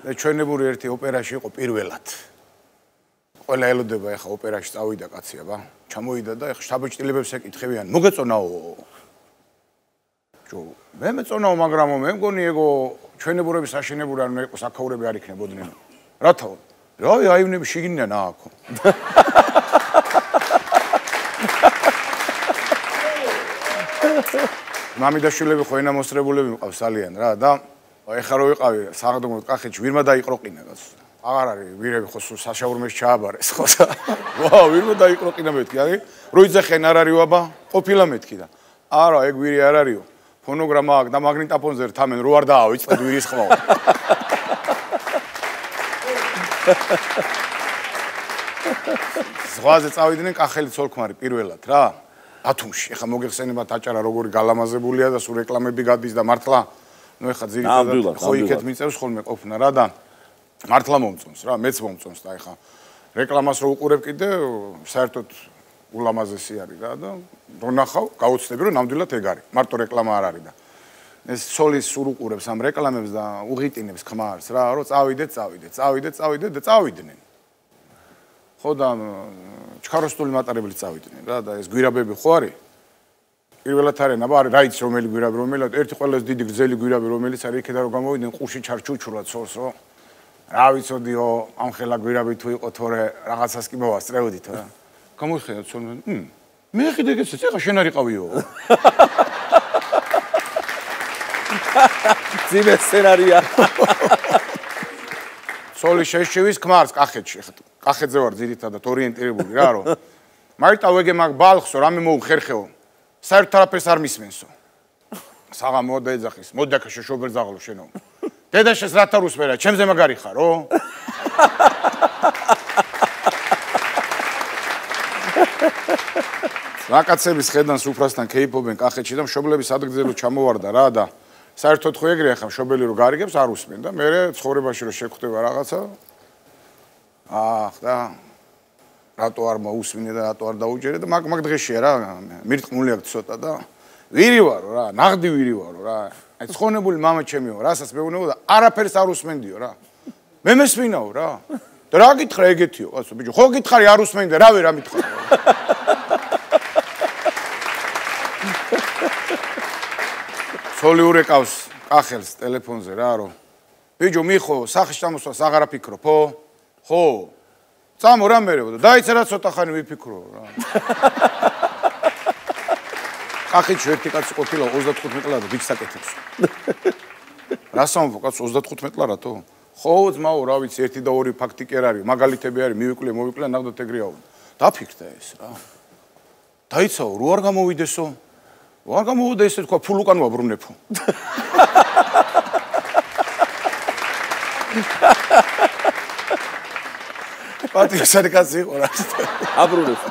და ჩვენებური ერთი ოპერაში იყო პირველად. ყველა ელოდება ეხა ოპერაში წავიდა კაცი აბა. ჩამოვიდა და ეხა შტაბ-ჭრილებებს ეკითხებიან, მოგეწონაო? მე მეწონაო, მაგრამ მე მგონი ეგო ჩვენებურების აშენებული არ უნდა იყოს აქაურები არ იქნებოდნენ. რათა? რავი, აივნები შიგნიდან ააქო. მამიდაშვილები ხო ენამოსრებულები მყავს ძალიან რა და ეხა რო ვიყავი საღდომოდ კახეთში ვირმა დაიყროყინა კაც. აღარ არის ვირები ხო საშაურმეში ჩააბარეს ხო. ვა, ვირმა დაიყროყინა მეთქი, არის? რო იძახენ არ არისო აბა, ყოფილა მეთქი და. არა, ეგ ვირი არ არისო. ფონოგრამა აქვს და მაგნიტოფონზე რთამენ რო არ დაავიწყდ ვირის ხმაო. ზღვაზე წავიდნენ კახელი ცოლქმარი პირველად რა. ბათუმში. ეხა მოგეხსენებათ აჭარა როგორი გალამაზებულია და სულ რეკლამები გადის და მართლა ნუ ეხა ძირითადად ხო იქეთ მიწევს ხოლმე ყოფნა რა და მართლა მომწონს რა, მეც მომწონს და ეხა რეკლამას რო უყურებ კიდე საერთოდ ულამაზესი არის რა და რო ნახავ, გაუცდები რომ ნამდვილად ეგ არის. მარტო რეკლამა არ არის და ეს სოლის სულ უყურებს ამ რეკლამებს და უღიტინებს ხმარს რა, რომ წავიდეთ და წავიდნენ. ხო და ჩქაროსტული მატარებლით წავიდნენ რა და ეს გვირაბები ხო არის? პირველად არიან, აბა არის რაიც რომელი გვირაბი, რომელად ერთი ყველაზე დიდი გრძელი გვირაბი რომელიც არის იქიდან რომ გამოვიდნენ ყუში ჩარჩუჩურად სორს რო რა ვიცოდიო ამ ხელა გვირაბი თუ იყო თორე რაღაცას კი მოვასწრებოდით რა. გამოიხედავთ სულ მე ხიდე ეგეც ეხა შენ არ იყავიო. ძიმე სცენარია. სოლის შეშივის ქმარს კახეთში ხა კახეთზე ვარ ძირითადად ორიენტირებული რა რომ მაიტავეგე მაგ ბალხსო რამე მოუხერხეო საერთოდ არაფერს არ მისმენსო საღამო დაეძახის მოდაკა შოშობერ ზაღლო შენო დედაშეს რათა რუსმერა ჩემზე მაგარი ხარო რაკაცების ხედან სუფრასთან ქეიფობენ კახეთში და მშობლების ადგილზე ჩამოვარდა რა და საერთოდ ხო ეგრეა ხა მშობელი რო გარიგებს არ უსმენ და მე ცხოვრებაში რო შეგხვდება რაღაცა და რატო არ მოусმინე და რატო არ დაუჯერე და მაგ დღეშია რა მირტყმული აქვს ცოტა და ვირი ვარო რა ნაღდი ვირი ვარო რა აი ცხონებული მამა ჩემიო რასაც მეუბნებო და არაფერს არ უსმენდიო რა მე მესმინაო რა და რა გითხრა ეგეთიო კაცო ბიჭო ხო გითხარი არ უსმენდი რავი რა მითხარ სოლი ურეკავს კახელს ტელეფონზე რა რომ ბიჭო მიხო სახში ჩამოსვას აღარ აფიქრობო ხო წამო რა მერეო და დაიცა რა ცოტა ხანი ვიფიქრო რა კახეთში ერთი კაცი ყოფილა 35 წლად ბიჭს აკეთებს რა სამბო კაცო 35 წლადო ხო ძმაო რა ვიცი ერთი და ორი ფაქტი კი არ არის მაგალითები არის მოვიკლე ნახდოთ ეგრეაო დაფიქრდა ეს რა დაიცაო რო არ გამოვიდესო არ გამოვიდა ესე თქვა ფულ უკან ვაბრუნებო პატრიოტი კაცი იყო რა აბრუნებს